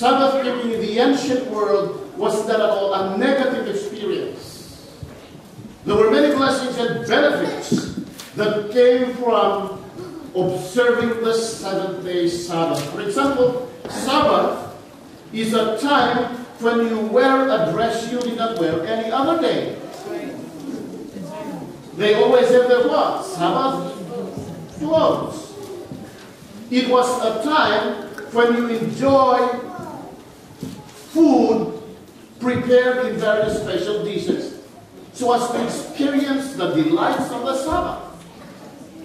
Sabbath keeping in the ancient world was not at all a negative experience. There were many blessings and benefits that came from observing the seventh-day Sabbath. For example, Sabbath is a time when you wear a dress you did not wear any other day. They always have their what? Sabbath clothes. It was a time when you enjoy food prepared in very special dishes, so as to experience the delights of the Sabbath.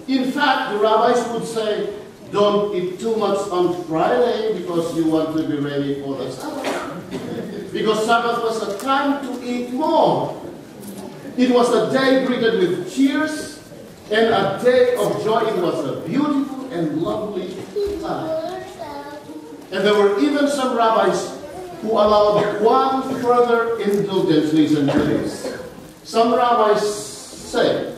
In fact, the rabbis would say, don't eat too much on Friday because you want to be ready for the Sabbath. Because Sabbath was a time to eat more. It was a day greeted with cheers and a day of joy. It was a beautiful and lovely time. And there were even some rabbis who allowed one further indulgence. Listen to this. Some rabbis say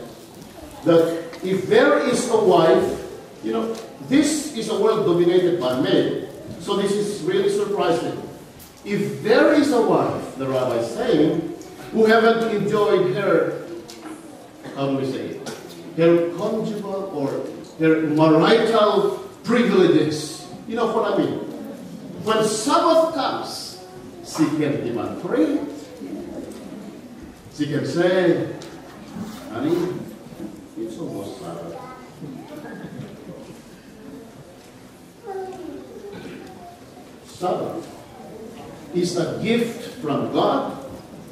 that if there is a wife, you know, this is a world dominated by men, so this is really surprising. If there is a wife, the rabbi is saying, who haven't enjoyed her, how do we say it, her conjugal or her marital privileges, you know what I mean? When Sabbath comes, she can demand free. She can say, honey, it's almost Sabbath. Sabbath is a gift from God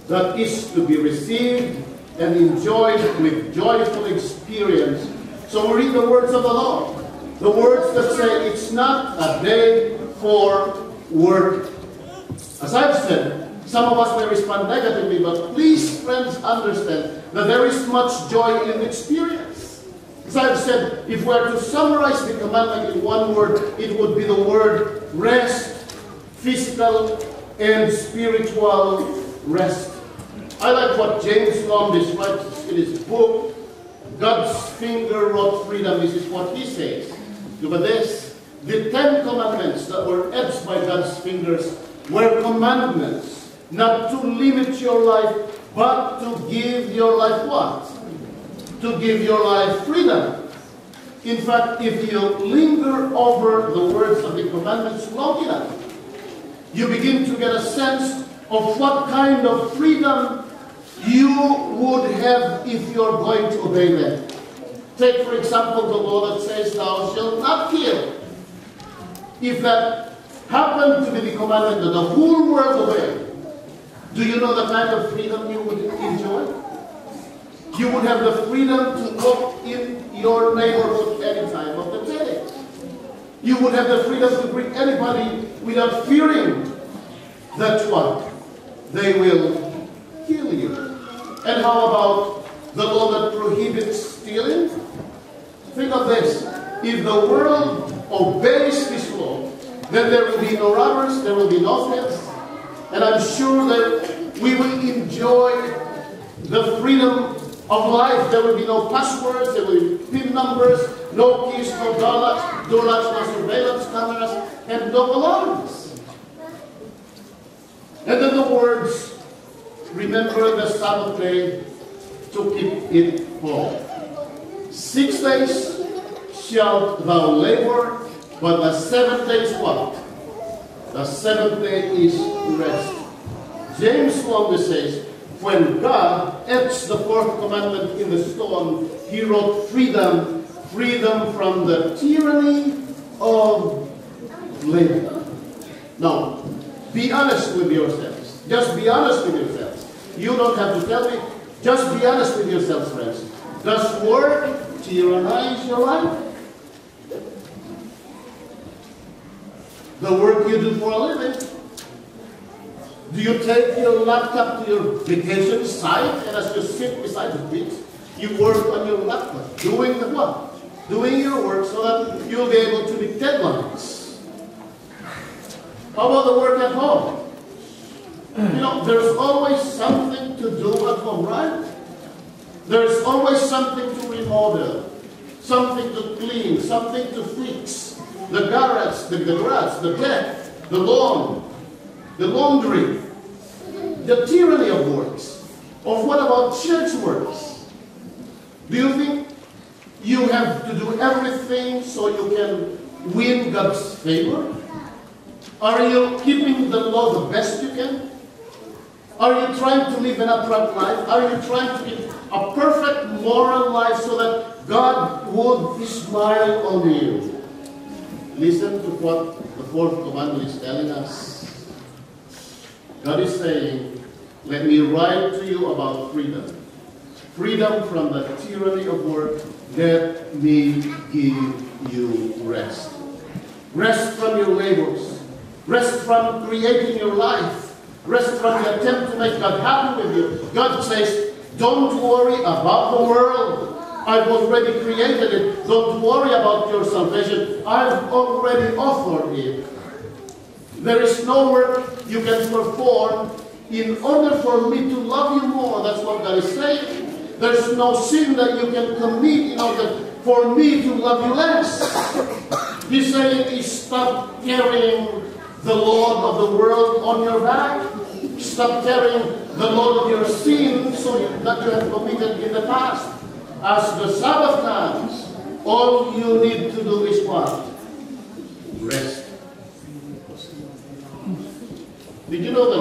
that is to be received and enjoyed with joyful experience. So we read the words of the Lord. The words that say it's not a day for work. As I've said, some of us may respond negatively, but please, friends, understand that there is much joy in experience. As I've said, if we are to summarize the commandment in one word, it would be the word rest, physical and spiritual rest. I like what James Long describes in his book, God's Finger Wrote Freedom. This is what he says. Look at this. The 10 commandments that were etched by God's fingers were commandments not to limit your life, but to give your life what? To give your life freedom. In fact, if you linger over the words of the commandments long enough, you begin to get a sense of what kind of freedom you would have if you're going to obey them. Take, for example, the law that says, thou shalt not kill. If that happened to be the commandment that the whole world obeyed, do you know the kind of freedom you would enjoy? You would have the freedom to walk in your neighborhood any time of the day. You would have the freedom to greet anybody without fearing that what? They will kill you. And how about the law that prohibits stealing? Think of this. If the world obeys this law, then there will be no robbers, there will be no thefts, and I'm sure that we will enjoy the freedom of life. There will be no passwords, there will be PIN numbers, no keys, no door locks, no surveillance cameras, and no alarms. And then the words, remember the Sabbath day to keep it holy. 6 days shalt thou labor, but the 7th day is what? The 7th day is rest. James Long says, when God etched the 4th commandment in the stone, he wrote freedom, freedom from the tyranny of labor. Now, be honest with yourselves. Just be honest with yourselves. You don't have to tell me. Just be honest with yourselves, friends. Does work tyrannize your life? The work you do for a living? Do you take your laptop to your vacation site and as you sit beside the beach, you work on your laptop, doing the what? Doing your work so that you'll be able to meet deadlines. How about the work at home? You know, there's always something to do at home, right? There's always something to remodel, something to clean, something to fix. The garage, the deck, the lawn, the laundry, the tyranny of works. Or what about church works? Do you think you have to do everything so you can win God's favor? Are you keeping the law the best you can? Are you trying to live an upright life? Are you trying to live a perfect moral life so that God would smile on you? Listen to what the fourth commandment is telling us. God is saying, let me write to you about freedom. Freedom from the tyranny of work. Let me give you rest. Rest from your labors. Rest from creating your life. Rest from the attempt to make God happy with you. God says, don't worry about the world. I've already created it. Don't worry about your salvation. I've already offered it. There is no work you can perform in order for me to love you more. That's what God is saying. There's no sin that you can commit in order for me to love you less. He's saying, stop carrying the load of the world on your back. Stop carrying the load of your sin that you have committed in the past. As the Sabbath comes, all you need to do is what? Rest. Did you know that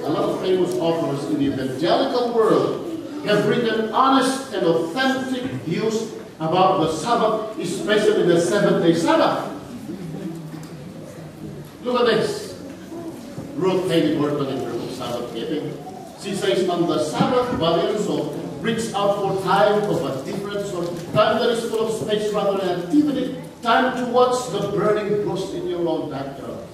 a lot of famous authors in the evangelical world have written honest and authentic views about the Sabbath, especially the seventh-day Sabbath? Look at this. Ruth Haley Burton in terms of Sabbath keeping. She says, on the Sabbath, body and soul reach out for time of a different sort. Time that is full of space rather than activity. Time to watch the burning bush in your own backyard.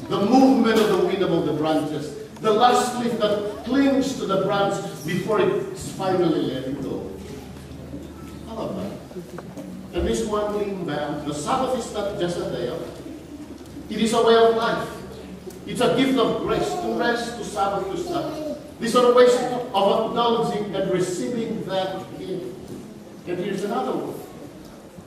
The movement of the wind among the branches. The last leaf that clings to the branch before it's finally letting go. I love that. And this one lean back. The Sabbath is not just a day off. It is a way of life. It's a gift of grace. To rest, to Sabbath, to stop. These are ways of acknowledging and receiving that gift. And here's another one.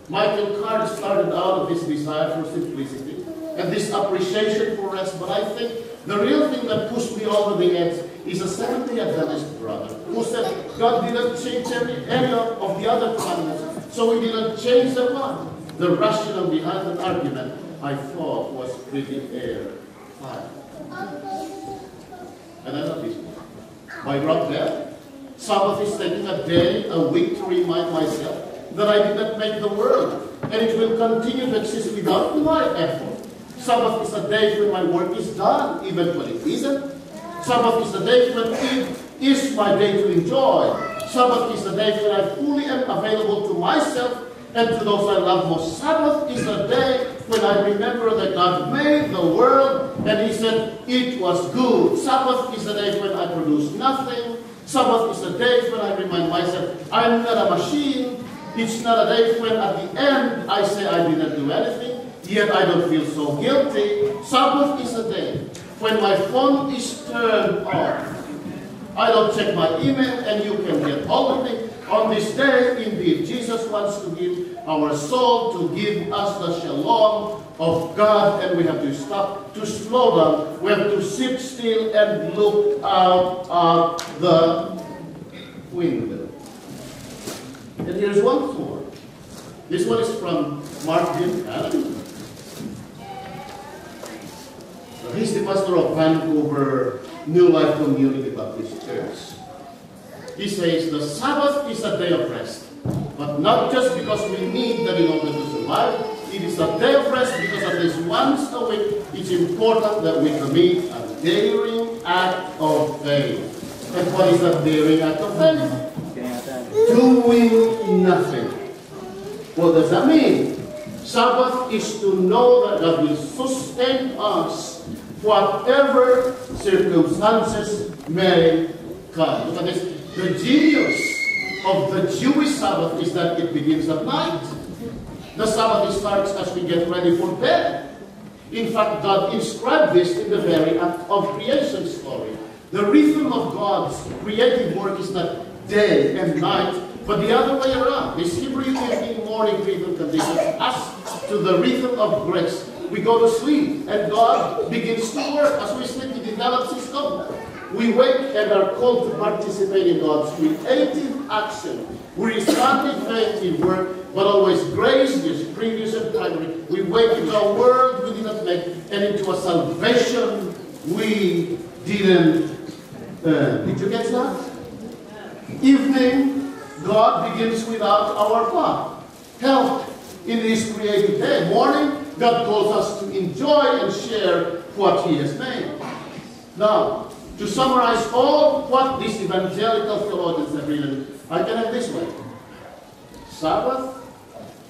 Michael Card started out of this desire for simplicity and this appreciation for rest, but I think the real thing that pushed me over the edge is a Seventh-day Adventist brother who said God didn't change any of the other commandments, so he didn't change the one. The rationale behind an argument I thought was pretty air-fire. And I love this one. By Rob there, Sabbath is taking a day, a week to remind myself that I did not make the world, and it will continue to exist without my effort. Sabbath is a day when my work is done, even when it isn't. Sabbath is the day when it is my day to enjoy. Sabbath is the day when I fully am available to myself and to those I love most. Sabbath is the day when I remember that God made the world and He said it was good. Sabbath is the day when I produce nothing. Sabbath is the day when I remind myself I'm not a machine. It's not a day when at the end I say I didn't do anything, yet I don't feel so guilty. Sabbath is a day when my phone is turned off. I don't check my email and you can get all of it. On this day, indeed, Jesus wants to give our soul, to give us the shalom of God, and we have to stop, to slow down. We have to sit still and look out at the window. And here's one more. This one is from Mark Jim Allen. He's the pastor of Vancouver New Life Community Baptist Church. He says, the Sabbath is a day of rest, but not just because we need that in order to survive. It is a day of rest because at least once a week, it's important that we commit a daring act of faith. And what is that daring act of faith? Doing nothing. What does that mean? Sabbath is to know that God will sustain us whatever circumstances may come. Look at this. The genius of the Jewish Sabbath is that it begins at night. The Sabbath starts as we get ready for bed. In fact, God inscribed this in the very act of creation story. The rhythm of God's creative work is not day and night, but the other way around. This Hebrew evening morning rhythm conditions us to the rhythm of grace. We go to sleep, and God begins to work. As we sleep, He develops His covenant. We wake and are called to participate in God's creative action. We respond in faith in work, but always grace is previous and primary. We wake into a world we did not make and into a salvation we didn't earn. Did you get that? Evening, God begins without our clock. Help in this creative day. Morning, God calls us to enjoy and share what He has made. Now, to summarize all what these evangelical theologians have written, I can have this way. Sabbath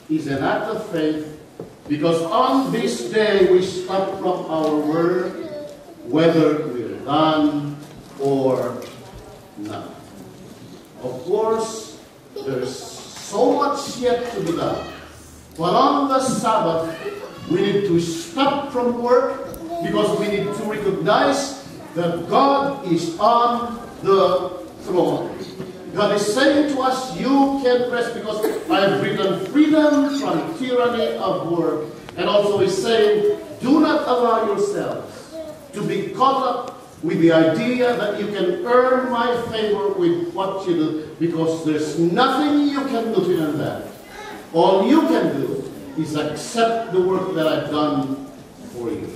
is an act of faith because on this day we stop from our work, whether we're done or not. Of course, there's so much yet to be done. But on the Sabbath, we need to stop from work because we need to recognize that God is on the throne. God is saying to us, you can rest because I have written freedom from tyranny of work. And also He's saying, do not allow yourselves to be caught up with the idea that you can earn my favor with what you do, because there's nothing you can do to earn that. All you can do is accept the work that I've done for you.